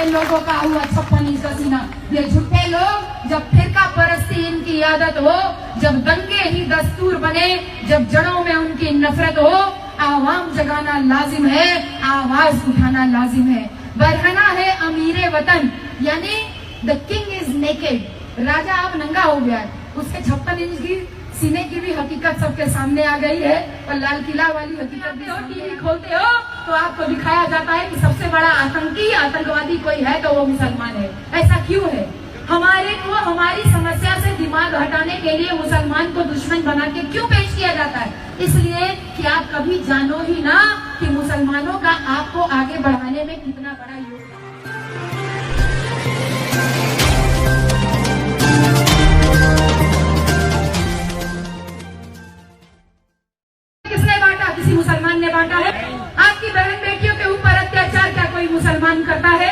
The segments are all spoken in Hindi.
लोगों का हुआ 56 इंच का सीना। ये झूठे लोग, जब फिरका परस्ती इनकी आदत हो, जब दंगे ही दस्तूर बने, जब जड़ों में उनकी नफरत हो, आवाम जगाना लाजिम है, आवाज उठाना लाजिम है। बरहना है अमीरे वतन, यानी द किंग इज नेकेड, राजा अब नंगा हो गया है। उसके 56 इंच की सीने की भी हकीकत सबके सामने आ गई है और लाल किला वाली हकीकत भी। टीवी खोलते हो तो आपको दिखाया जाता है कि सबसे बड़ा आतंकी आतंकवादी कोई है तो वो मुसलमान है। ऐसा क्यों है? हमारे को हमारी समस्या से दिमाग हटाने के लिए मुसलमान को दुश्मन बना के क्यों पेश किया जाता है? इसलिए कि आप कभी जानो ही ना कि मुसलमानों का आपको आगे बढ़ाने में कितना बड़ा योगदान। किसने बांटा? किसी मुसलमान ने बांटा है? आपकी बहन बेटियों के ऊपर अत्याचार क्या कोई मुसलमान करता है?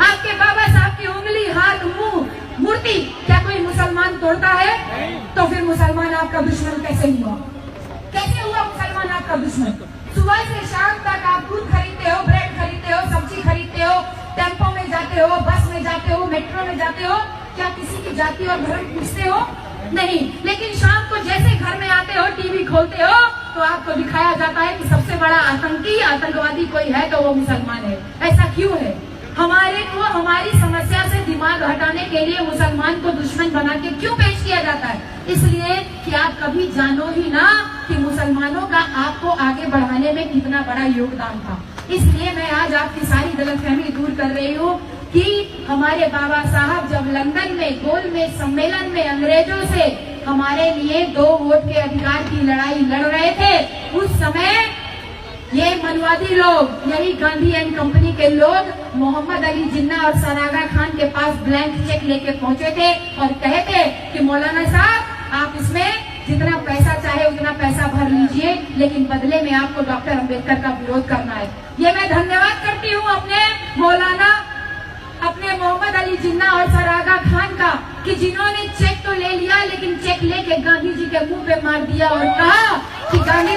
आपके बाबा साहब की उंगली, हाथ, मुंह, मूर्ति क्या कोई मुसलमान तोड़ता है? तो फिर मुसलमान आपका दुश्मन कैसे हुआ? कैसे हुआ मुसलमान आपका दुश्मन? सुबह से शाम तक आप दूध खरीदते हो, ब्रेड खरीदते हो, सब्जी खरीदते हो, टेम्पो में जाते हो, बस में जाते हो, मेट्रो में जाते हो, क्या किसी की जाति और धर्म पूछते हो? नहीं। लेकिन शाम को जैसे घर में आते हो, टीवी खोलते हो तो आपको दिखाया जाता है कि सबसे बड़ा आतंकी आतंकवादी कोई है तो वो मुसलमान है। ऐसा क्यों है? हमारे को हमारी समस्या से दिमाग हटाने के लिए मुसलमान को दुश्मन बना के क्यों पेश किया जाता है? इसलिए कि आप कभी जानो ही ना कि मुसलमानों का आपको आगे बढ़ाने में कितना बड़ा योगदान था। इसलिए मैं आज आपकी सारी गलतफहमी दूर कर रही हूँ कि हमारे बाबा साहब जब लंदन में गोलमेज सम्मेलन में अंग्रेजों से हमारे लिए 2 वोट के अधिकार की लड़ाई लड़ रहे थे, उस समय ये मनवादी लोग, यही गांधी एंड कंपनी के लोग मोहम्मद अली जिन्ना और सर आगा खान के पास ब्लैंक चेक लेके पहुंचे थे और कहे थे कि मौलाना साहब आप इसमें जितना पैसा चाहे उतना पैसा भर लीजिए, लेकिन बदले में आपको डॉक्टर अंबेडकर का विरोध करना है। ये मैं धन्यवाद करती हूँ अपने मौलाना, अपने मोहम्मद अली जिन्ना और सर आगा खान का, कि जिन्होंने चेक तो ले लिया लेकिन चेक लेके गांधी जी के मुंह पे मार दिया और कहा कि गांधी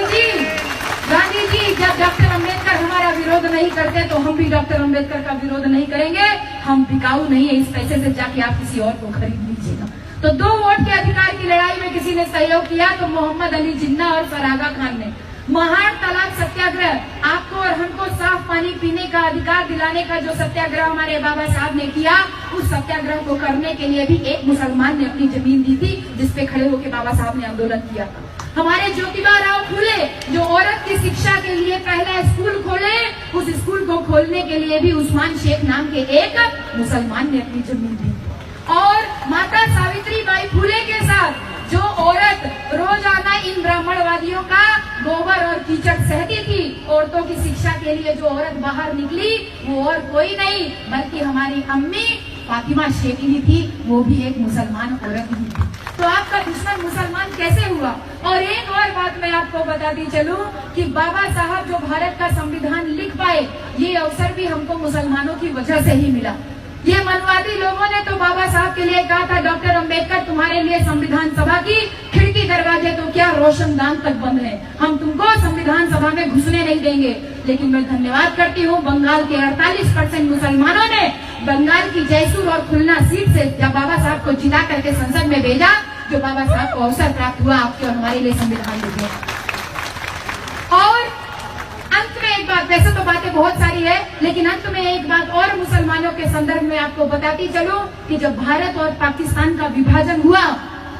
जी जब डॉक्टर अंबेडकर हमारा विरोध नहीं करते तो हम भी डॉक्टर अंबेडकर का विरोध नहीं करेंगे, हम बिकाऊ नहीं है, इस पैसे से जाके आप किसी और को खरीद लीजिएगा। तो 2 वोट के अधिकार की लड़ाई में किसी ने सहयोग किया तो मोहम्मद अली जिन्ना और सर आगा खान ने। महान तलाक सत्याग्रह, आपको और हमको साफ पानी पीने का अधिकार दिलाने का जो सत्याग्रह हमारे बाबा साहब ने किया, उस सत्याग्रह को करने के लिए भी एक मुसलमान ने अपनी जमीन दी थी जिसपे खड़े होकर बाबा साहब ने आंदोलन किया था। हमारे ज्योतिबा राव फूले जो औरत की शिक्षा के लिए पहला स्कूल खोले, उस स्कूल को खोलने के लिए भी उस्मान शेख नाम के एक मुसलमान ने अपनी जमीन दी। और माता सावित्री बाई फूले के साथ जो औरत रोजाना इन ब्राह्मणवादियों का गोबर और कीचड़ सहती थी, औरतों की शिक्षा के लिए जो औरत बाहर निकली वो और कोई नहीं बल्कि हमारी अम्मी फातिमा शेखली थी, वो भी एक मुसलमान औरत ही थी। तो आपका दुश्मन मुसलमान कैसे हुआ? और एक और बात मैं आपको बताती चलूं कि बाबा साहब जो भारत का संविधान लिख पाए, ये अवसर भी हमको मुसलमानों की वजह से ही मिला। ये मनवादी लोगों ने तो बाबा साहब के लिए कहा था डॉक्टर अंबेडकर तुम्हारे लिए संविधान सभा की खिड़की दरवाजे तो क्या रोशनदान तक बंद है, हम तुमको संविधान सभा में घुसने नहीं देंगे। लेकिन मैं धन्यवाद करती हूँ बंगाल के 48% मुसलमानों ने बंगाल की जयसूर और खुलना सीट से जब बाबा साहब को जिता करके संसद में भेजा, जो बाबा साहब को अवसर प्राप्त हुआ आपके और हमारे लिए संविधान लिखने। और अंत में एक बात, वैसे तो बातें बहुत सारी है लेकिन अंत में एक बात और मुसलमानों के संदर्भ में आपको बताती चलूं कि जब भारत और पाकिस्तान का विभाजन हुआ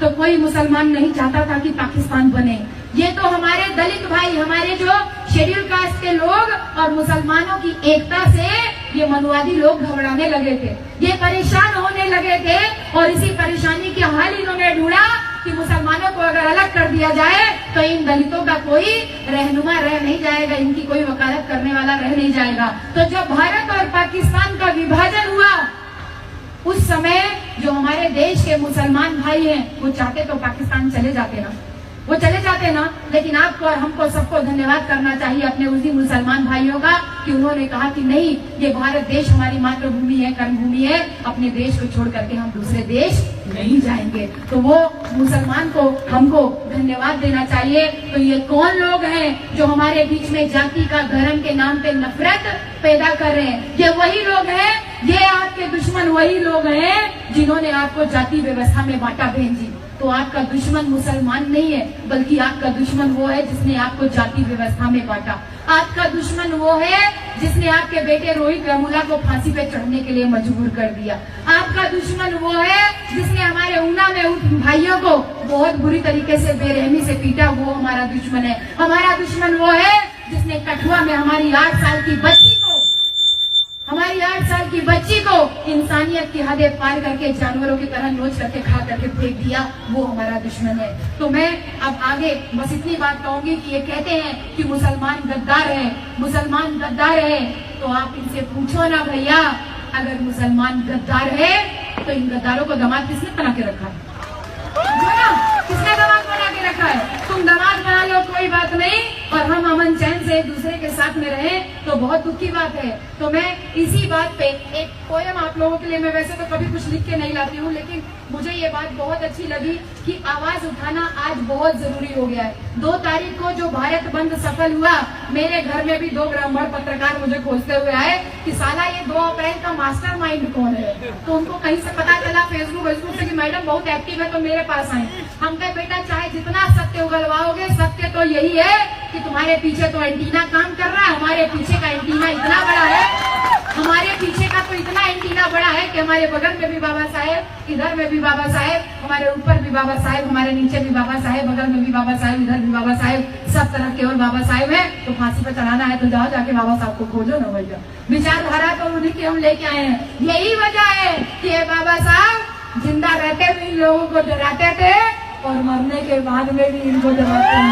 तो कोई मुसलमान नहीं चाहता था कि पाकिस्तान बने। ये तो हमारे दलित भाई, हमारे जो शेड्यूल कास्ट के लोग और मुसलमानों की एकता से ये मनवादी लोग घबराने लगे थे, ये परेशान होने लगे थे और इसी परेशानी के हल इन्होंने ढूंढा कि मुसलमानों को अगर अलग कर दिया जाए तो इन दलितों का कोई रहनुमा रह नहीं जाएगा, इनकी कोई वकालत करने वाला रह नहीं जाएगा। तो जब भारत और पाकिस्तान का विभाजन हुआ उस समय जो हमारे देश के मुसलमान भाई हैं वो चाहते तो पाकिस्तान चले जाते ना, वो चले जाते ना, लेकिन आपको और हमको सबको धन्यवाद करना चाहिए अपने उसी मुसलमान भाइयों का कि उन्होंने कहा कि नहीं, ये भारत देश हमारी मातृभूमि है, कर्मभूमि है, अपने देश को छोड़ करके हम दूसरे देश नहीं जाएंगे। तो वो मुसलमान को हमको धन्यवाद देना चाहिए। तो ये कौन लोग हैं जो हमारे बीच में जाति का धर्म के नाम पे नफरत पैदा कर रहे हैं? ये वही लोग हैं ये आपके दुश्मन वही लोग हैं जिन्होंने आपको जाति व्यवस्था में बांटा बहन जी। तो आपका दुश्मन मुसलमान नहीं है, बल्कि आपका दुश्मन वो है जिसने आपको जाति व्यवस्था में बांटा। आपका दुश्मन वो है जिसने आपके बेटे रोहित वेमुला को फांसी पे चढ़ने के लिए मजबूर कर दिया। आपका दुश्मन वो है जिसने हमारे ऊना में उन भाइयों को बहुत बुरी तरीके से बेरहमी से पीटा, वो हमारा दुश्मन है। हमारा दुश्मन वो है जिसने कठुआ में हमारी 8 साल की बच्ची को इंसानियत की हदें पार करके जानवरों की तरह नोच करके खा करके फेंक दिया, वो हमारा दुश्मन है। तो मैं अब आगे बस इतनी बात कहूंगी कि ये कहते हैं कि मुसलमान गद्दार है, मुसलमान गद्दार है, तो आप इनसे पूछो ना भैया, अगर मुसलमान गद्दार है तो इन गद्दारों को दामाद किसने बना के रखा है? किसने दामाद बना के रखा है? तुम दामाद बना लो, कोई बात नहीं, और हम अमन चैन से एक दूसरे के साथ में रहे तो बहुत दुख की बात है। तो मैं इसी बात पे एक पोयम आप लोगों के लिए, मैं वैसे तो कभी कुछ लिख के नहीं लाती हूँ, लेकिन मुझे ये बात बहुत अच्छी लगी कि आवाज उठाना आज बहुत जरूरी हो गया है। 2 तारीख को जो भारत बंद सफल हुआ, मेरे घर में भी 2 ब्राह्मण पत्रकार मुझे खोजते हुए आए कि साला ये 2 अप्रैल का मास्टरमाइंड कौन है। तो उनको कहीं से पता चला फेसबुक से कि मैडम बहुत एक्टिव है, तो मेरे पास आए। हम कहे बेटा चाहे जितना सत्य उगलवाओगे, सत्य तो यही है कि तुम्हारे पीछे तो एंटीना काम कर रहा है। हमारे पीछे का एंटीना इतना बड़ा है, हमारे पीछे का तो इतना एंटीना बड़ा है कि हमारे बगल में भी बाबा साहेब, इधर में भी बाबा साहेब, हमारे ऊपर भी बाबा साहेब, हमारे नीचे भी बाबा साहेब, बगल में भी बाबा साहेब, इधर भी बाबा साहेब, सब तरफ केवल बाबा साहेब है। तो फांसी पर चढ़ाना है तो जाओ जाके बाबा साहब को खोजो ना भैया। विचारधारा तो उन्हीं की हम लेके आए हैं। यही वजह है कि ये बाबा साहब जिंदा रहते हुए इन लोगों को डराते थे और मरने के बाद में भी इनको डराते हैं।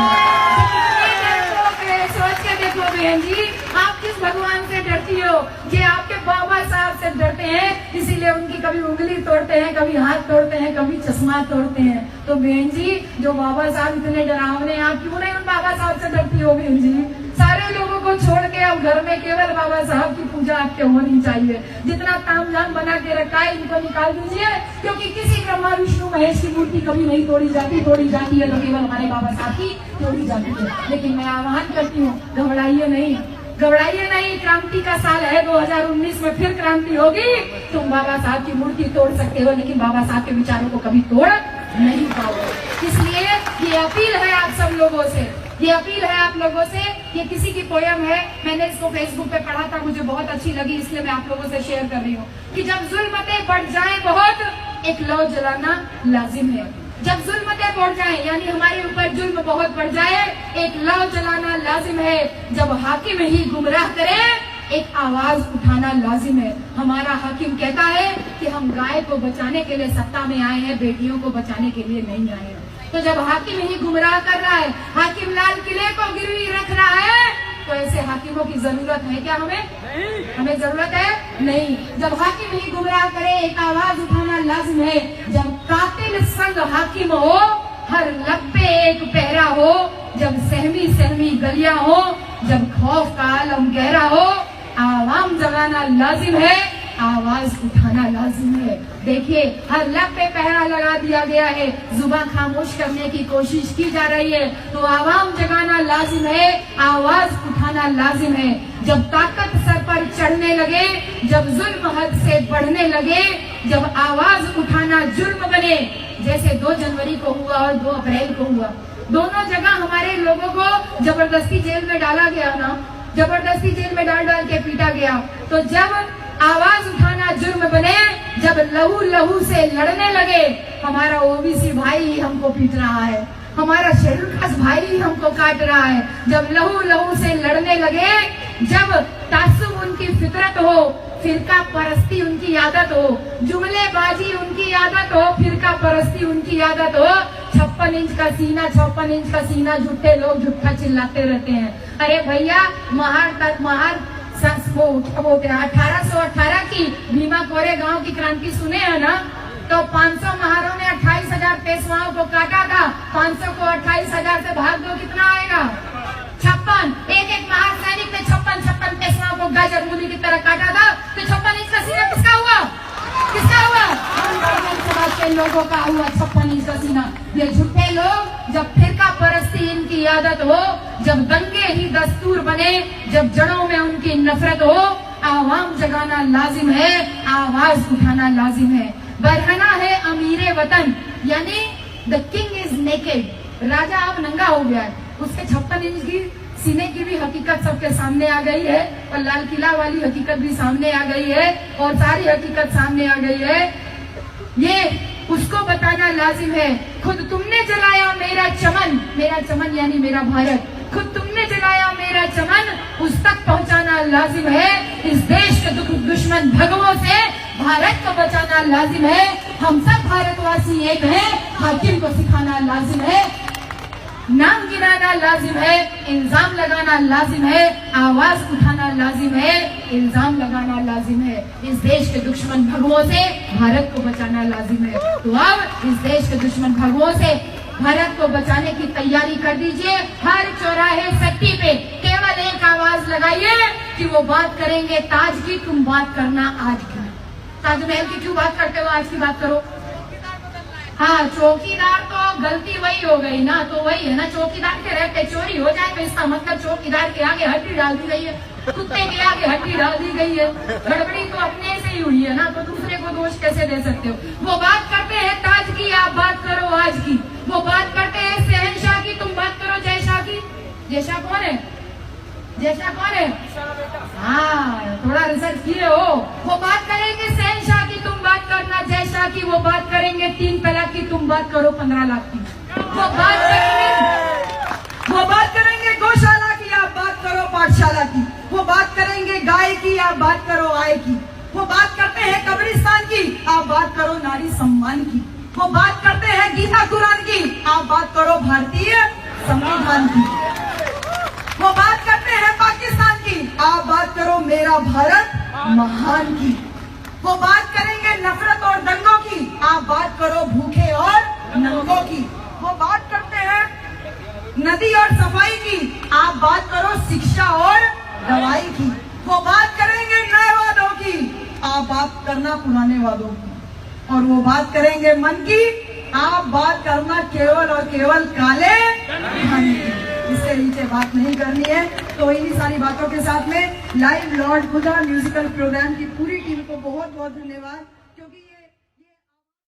सोच के देखो बहन जी, आप किस भगवान से डरती हो? ये आपके बाबा साहब से डरते हैं, इसीलिए उनकी कभी उंगली तोड़ते हैं, कभी हाथ तोड़ते हैं, कभी चश्मा तोड़ते हैं। तो बहन जी, जो बाबा साहब इतने डरावने, आप क्यों नहीं उन बाबा साहब से डरती हो बहन जी? सारे लोगों को छोड़ के अब घर में केवल बाबा साहब की पूजा आपके होनी चाहिए। जितना तामझाम बना के रखा है इनको निकाल दीजिए, क्योंकि किसी ब्रह्मा विष्णु महेश की मूर्ति कभी नहीं तोड़ी जाती है तो केवल हमारे बाबा साहब की तोड़ी जाती है। लेकिन मैं आह्वान करती हूँ, घबराइए नहीं, घबराइए नहीं। क्रांति का साल है 2019 में, फिर क्रांति होगी। तुम बाबा साहब की मूर्ति तोड़ सकते हो, लेकिन बाबा साहब के विचारों को कभी तोड़ नहीं पाओगे। इसलिए ये अपील है आप सब लोगों से, ये अपील है आप लोगों से। ये किसी की पोयम है, मैंने इसको फेसबुक पे पढ़ा था, मुझे बहुत अच्छी लगी, इसलिए मैं आप लोगों से शेयर कर रही हूँ कि जब जुल्मतें बढ़ जाएं बहुत, एक लौ जलाना लाजिम है। जब जुल्मतें बढ़ जाएं, यानी हमारे ऊपर जुल्म बहुत बढ़ जाए, एक लौ जलाना लाजिम है। जब हाकिम ही गुमराह करे, एक आवाज उठाना लाजिम है। हमारा हाकिम कहता है कि हम गाय को बचाने के लिए सत्ता में आए हैं, बेटियों को बचाने के लिए नहीं आए हैं। तो जब हाकिम ही गुमराह कर रहा है, हाकिम लाल किले को गिरवी रख रहा है, तो ऐसे हाकिमों की जरूरत है क्या? हमें जरूरत है नहीं। जब हाकिम ही गुमराह करे, एक आवाज उठाना लाजिम है। जब कातिल संग हाकिम हो, हर लब पे एक पहरा हो, जब सहमी सहमी गलियां हो, जब खौफ का आलम गहरा हो, आवाम जगाना लाजिम है, आवाज उठाना लाजिम है। देखिए, हर लब पे पहरा लगा दिया गया है, जुबान खामोश करने की कोशिश की जा रही है, तो आवाम जगाना लाजिम है, आवाज उठाना लाजिम है। जब ताकत सर पर चढ़ने लगे, जब जुल्म हद से बढ़ने लगे, जब आवाज उठाना जुर्म बने, जैसे 2 जनवरी को हुआ और 2 अप्रैल को हुआ, दोनों जगह हमारे लोगों को जबरदस्ती जेल में डाला गया ना, जबरदस्ती जेल में डाल के पीटा गया। तो जब आवाज उठाना जुर्म बने, जब लहू लहू से लड़ने लगे, हमारा ओबीसी भाई ही हमको पीट रहा है, हमारा शेड्यूल कास्ट भाई ही हमको काट रहा है। जब लहू लहू से लड़ने लगे, जब तासुब उनकी फितरत हो, फिरका परस्ती उनकी आदत हो, जुमलेबाजी उनकी आदत हो, फिरका परस्ती उनकी आदत हो, 56 इंच का सीना, 56 इंच का सीना, झूठे लोग झूठा चिल्लाते रहते हैं। अरे भैया, महार 1818 की भीमा कोरे गांव की क्रांति सुने हैं ना? तो 500 महारों ने 28,000 पेशवाओं को काटा था। 500 को 28,000 से भाग दो, कितना आएगा? 56। एक महार सैनिक ने 56 पेशवाओं को गाजर मूली की तरह काटा था। तो 56 इंच का सीना किसका हुआ? किसका हुआ? के लोगों का हुआ 56 इंच का सीना। ये झूठे लोग, जब फिरका परस्ती इनकी आदत हो, जब दंगे ही दस्तूर बने, जब जड़ों में उनकी नफरत हो, आवाम जगाना लाजिम है, आवाज उठाना लाजिम है। बरहना है अमीरे वतन, यानी द किंग इज नेकेड, राजा अब नंगा हो गया है। उसके 56 इंच की सीने की भी हकीकत सबके सामने आ गई है, और लाल किला वाली हकीकत भी सामने आ गई है, और सारी हकीकत सामने आ गई है। ये उसको बताना लाजिम है। खुद तुमने जलाया मेरा चमन यानी मेरा भारत, खुद तुमने जलाया मेरा चमन, उस तक पहुंचाना लाजिम है। इस देश के दुश्मन भगवों से भारत को बचाना लाजिम है। हम सब भारतवासी एक हैं, हाकिम को सिखाना लाजिम है, नाम गिनाना लाजिम है, इल्जाम लगाना लाजिम है, आवाज उठाना लाजिम है, इल्जाम लगाना लाजिम है। इस देश के दुश्मन भगवों से भारत को बचाना लाजिम है। तो अब इस देश के दुश्मन भगवों से भारत को बचाने की तैयारी कर दीजिए। हर चौराहे सट्टी पे केवल एक आवाज लगाइए कि वो बात करेंगे ताज की, तुम बात करना आज की। ताजमहल की क्यों बात करते हो, आज की बात करो। हाँ, चौकीदार तो गलती वही हो गई ना, तो वही है ना, चौकीदार के रहते चोरी हो जाए तो इसका मतलब चौकीदार के आगे हड्डी डाल दी गई है, कुत्ते के आगे हड्डी डाल दी गई है। गड़बड़ी तो अपने से ही हुई है ना, तो दूसरे को दोष कैसे दे सकते हो। वो बात करते हैं ताज की, आप बात करो आज की। वो बात करते हैं शहनशाह की, तुम बात करो जयशाह की। जयशाह कौन है, जयशाह कौन है? हाँ, थोड़ा रिसर्च किए हो। वो बात करेंगे शहनशाह की, तुम बात करना जयशाह की। वो बात करेंगे 3 तलाक की, तुम बात करो 15 लाख की। वो बात करेंगे गौशाला की, आप बात करो पाठशाला की। वो बात करेंगे गाय की, आप बात करो आय की। वो बात करते हैं कब्रिस्तान की, आप बात करो नारी सम्मान की। वो बात करते हैं गीता कुरान की, आप बात करो भारतीय संविधान की। वो बात करते हैं पाकिस्तान की, आप बात करो मेरा भारत महान की। वो बात करेंगे नफरत और दंगों की, आप बात करो भूखे और नंगों की। वो बात करते हैं नदी और सफाई की, आप बात करो शिक्षा और दवाई की। वो बात करेंगे नए वादों की, आप बात करना पुराने वादों की। और वो बात करेंगे मन की, आप बात करना केवल और केवल काले धन की। इससे नीचे बात नहीं करनी है। तो इन्हीं सारी बातों के साथ में लाइव लॉर्ड खुदा म्यूजिकल प्रोग्राम की पूरी टीम को बहुत बहुत धन्यवाद, क्योंकि